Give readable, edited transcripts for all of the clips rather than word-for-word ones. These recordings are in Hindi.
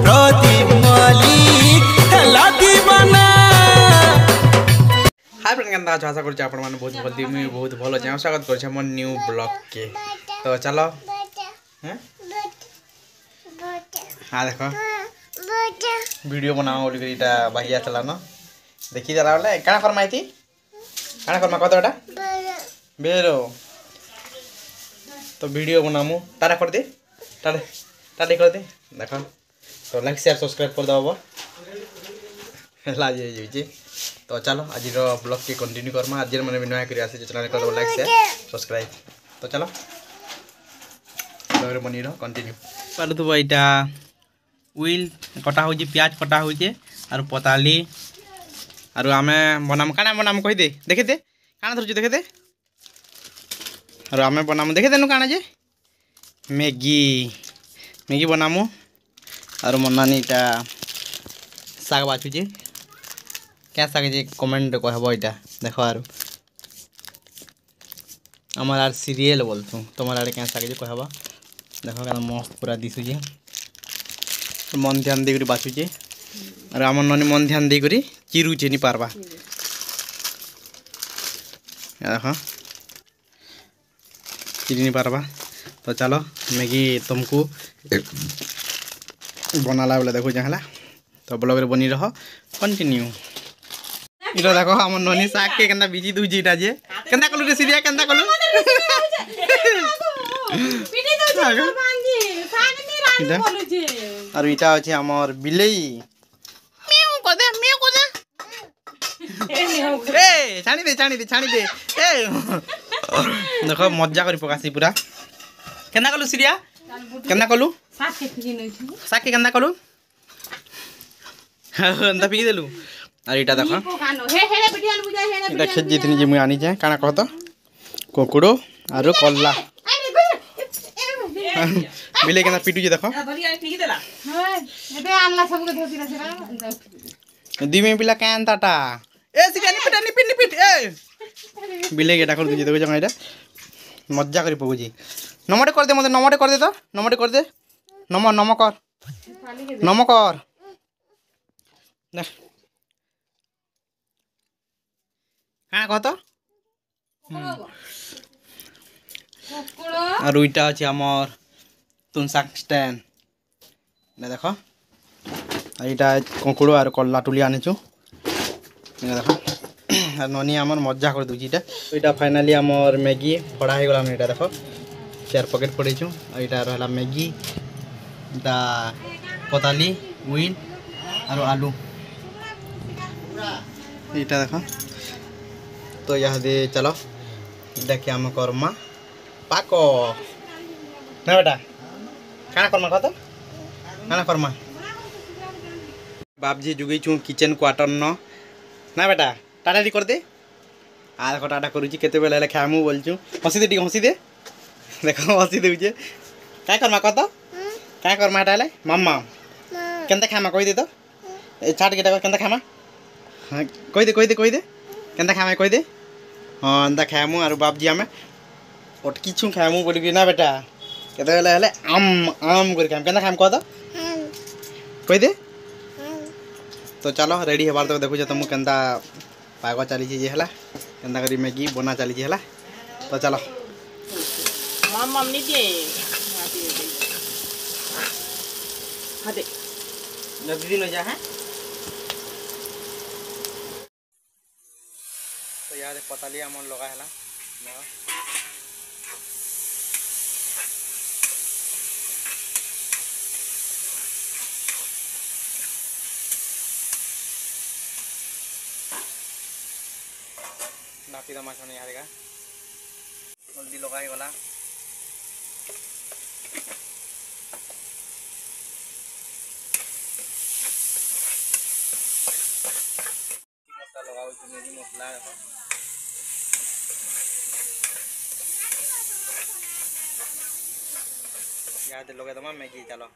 प्रदीप मलिक हेला दीवाना। हाय फ्रेंड केनता अच्छा आशा करछ आपण माने बहुत जल्दी मी बहुत भलो छै स्वागत करछ हमर न्यू ब्लॉग के। तो चलो हैं हां देखो वीडियो बनाओ बोली इटा बाहिया चला न देखि जरा बोले काना फरमाइती काना फरमा कतटा बेरो तो वीडियो बनामु तारा कर दे तारे कर दे देखो तो लाइक शेयर सब्सक्राइब कर दबो ला जे तो चलो आज ब्लॉग के कंटिन्यू करमा आज मैंने नया कर चैनल कर दो लाइक शेयर सब्सक्राइब। तो चलो ब्लॉग बनी रहो कंटिन्यू पालु तो इटा उइल कटा हो प्याज कटा हो आर पताली आर आमे बनाम काना बनाम कहि दे देखे दे काना धरछु देखे दे आर आमे बनाम देखे देनु काना जे मैगी मैगी बनामु आर मनानीटा साग बाछु जे क्या साग जे कमेंट कहबो इटा देखो आर हमार आर सीरियल बोलतु तुम्हार आरे क्या साग जे कहबो देखो केना मस्त पूरा दिसु जे मन ध्यान दे करी बाछु जे आर हमर ननी मन ध्यान दे करी चिरू जे नी पारबा देखो चिरी नी पारबा। तो चलो मैगी तुमको बनाला बोले देखो जहला तो ब्लॉग रे बनी रहो कंटिन्यू इरो देखो हमर ननी साग के केंदा बिजी दु जीटा जे केंदा कलु रे सीरिया केंदा कलु पिटी दउ मांजी साग नी रानी बोलु जे और इटा अछि हमर बिलेई म्याऊ को दे ए छानी दे ए देखो मजा करी पकासी पूरा केंदा कलु सीरिया केंदा कलु साग के केंदा कलु अंदा पी देलु और इटा देखो इटा खेजी थनी जे मुई आनी जे काना कहत कोकुडो आरो कल्ला बिले केना पिटु जे देखो एबे आनला सब के धोती रसेरा दिमे पिला कांताटा ए सिकानी पिट ए बिले के डाकर दे देखो जंगा इटा मजा करी पगुजी नमटे कर दे मते नमटे कर दे तो नमटे कर दे नम कर ना हां कहत और उइटा अछि हमर तुनसा स्टैंड ने देखो इटा कोकुड़ो और कल्ला टुली आनिछु ने देखो और ननी हमर मजा कर दुची इटा फाइनली हमर मैगी बड़ा हे गला इटा देखो चार पॉकेट पड़ेछु और इटा रहला मैगी दा पताली उइन और आलू इटा देखो। तो यह दे चलो देखिए हम कर्मा पाको ना बेटा काना कर्मा कत काना कर्मा बाबजी जुगई छु किचन क्वार्टर न ना बेटा टाटा डी कर दे आ देखो टाटा करूची केते बेला ले खामु बोलछु हंसी दे देखो हंसी देउचे काय कर्मा कत काय कर्मा हटाले मम्मा केनता खामा कहि दे तो ए छाट के केनता खामा हां कहि दे केनता खामा कहि दे हां अंदा खामु आरो बाबजी हमें ओटकी छु खामु बोली ना बेटा केते बेला हले आम कर खाम केनता खाम कत कहि दे तो चलो रेडी हेबार तो देखु जे तुम केनता पागो चली जे हला केनता करी मैगी बना चली जे हला। तो चलो मम्मी नी दे हादे दीदी न जा है। तो यार पताली हमन लगा हला नापी दा माछने यारेगा हल्दी लगाई गला मसला लगाओ मेरी मसला देखो याद लगा दमा मैगी चलो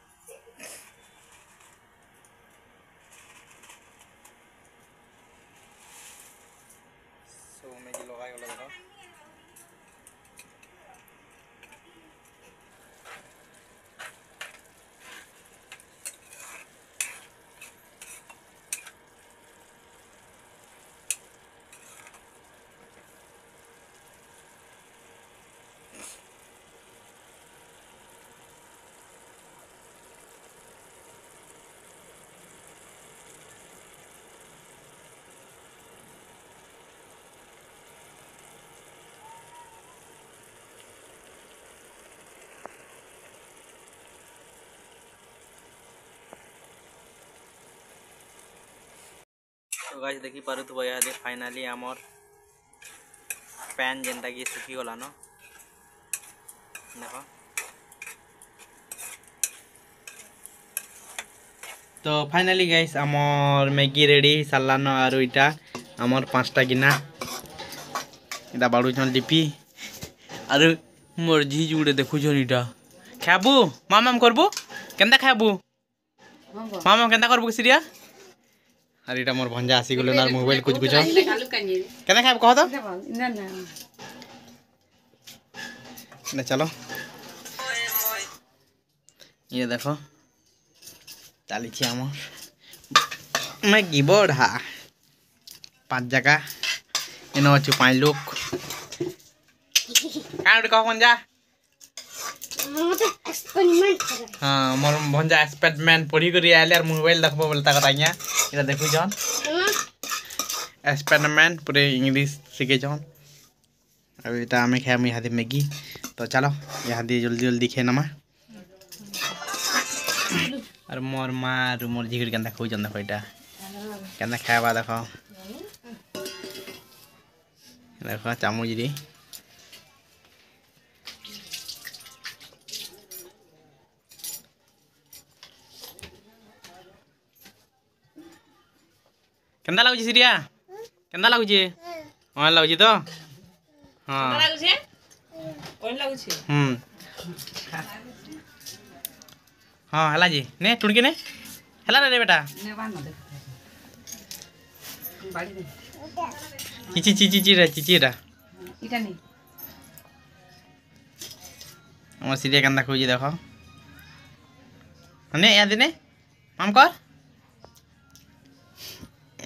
सो मैगी लगाई गला देखो गाइस देखि पारुथबो यादे फाइनली हमर पैन जेनटा कि सुखी गला न देखो। तो फाइनली गाइस हमर मैगी रेडी सारला न आरो इटा हमर 5टा गिना इटा बाडू छन लिपि आरो मोर झी जुड़े देखु छन इटा खाबू मामाम करबू केनता खाबू मामा केनता करबू सिरिया अरे इटा मोर भंजा आसी गेलो ना मोबाइल कुछ कुछ केना खाब कह तो ना चलो ये देखो चाली छी हमर मैगी बड़ा 5 जगह इनो अछि 5 लोग काउंट कह भंजा हाँ मोर भंजा एक्सपेरिमेंट पढ़ी करी आले यार मोबाइल देखबो बोलता कताइया इरा देखु जन एक्सपेरिमेंट पूरे इंग्लिश सीखे जन अब इटा हमें खाम यहाँ मैगी तो चलो यहाँ दी जल्दी जल्दी खे नमा और मोर माँ और मोर झिगड़ केंदा खाऊ जन देखो इटा केंदा खावा देखो देखो चामच दी केंदा लागुची सिरिया केंदा लागुची हां लागुची तो हां लागुची कोन लागुची हां हला जी ने टुणकी ने हला रे बेटा ने बान दे बाड़ी दे चिची चिची चिरा चिचिरा इटा नहीं हमर सिरिया केंदा खोजी देखो ने या दिने हम कर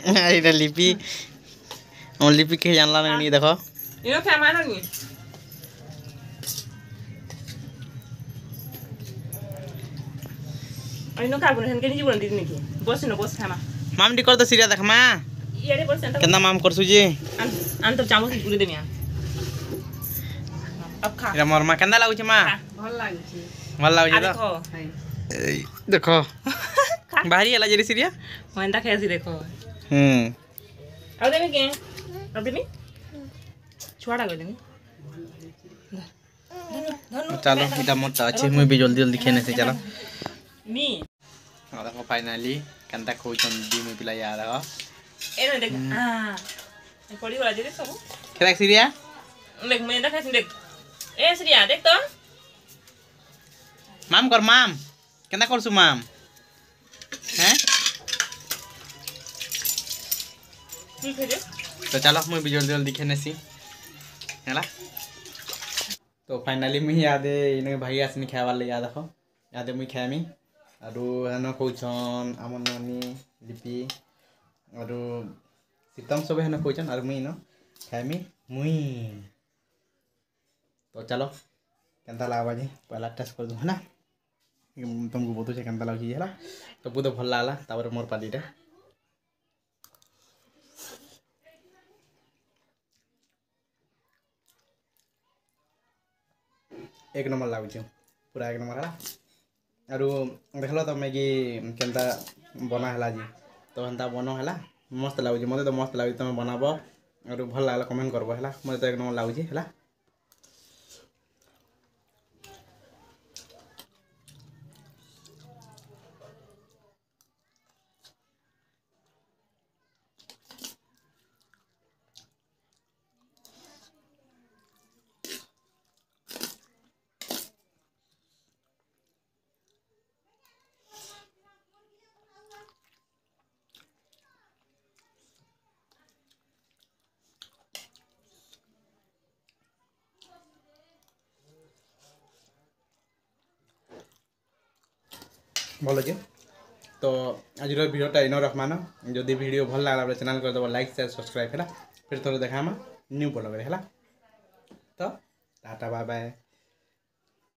इटा लिपि ओ लिपि के जानला नहीं देखो इनो क्या मानो नहीं इनो का गुन के नहीं बोल दी नहीं बस न बस खामा माम डी कर दो सिरिया देख मा येरे परसेंट केना माम करसु जी अन तो चामच पूरे देमिया अब खा रे मोर मा केंदा लागु छी मा भल लागु छी देखो देखो बाहरी हला जेरी सिरिया होंदा खासी देखो अब देमी के अब देमी छुआड़ा कर देमी चलो इटा मोटा अच्छे मुई भी जल्दी जल्दी खेने से चलो मी और देखो फाइनली कंता खोचन दी मुई पिला यार हो ए देख हां पड़ी वाला जे सब खेला सिरिया देख मैं देखा देख ए सिरिया देख तो माम कर माम केना करसु माम हैं तो चलो मुझे भी जल्दी जल्दी खेने सी है तो फाइनली मुझे याद इन भाई आसनी खावा याद देखो याद मुझे खामी और हेन कौन आम नानी लिपि और सीतम सब हेन कौन और मुई न खामी मुई तो चलो केनता लगवा जी पहला टेस्ट कर दूँ है ना तुमको बहुत केनता लगे है तो बहुत भल लगला तापर मोर पालीटा 1 नंबर लागुच पूरा 1 नंबर है आर देखल तो मैगी केनता बना है जी तो हेन्ता बन है मस्त लगुच मत तो मस्त लगुच तुम बनाब और भल लगला कमेंट करब है मत तो 1 नंबर लगुच है भल अच्छे तो आज भिडियोटा इन रखमान जदि वीडियो भल लगा चैनल कर दब लाइक शेयर सब्सक्राइब है फिर थोड़ा देखा न्यू ब्लॉग है तो टाटा बाय बाय।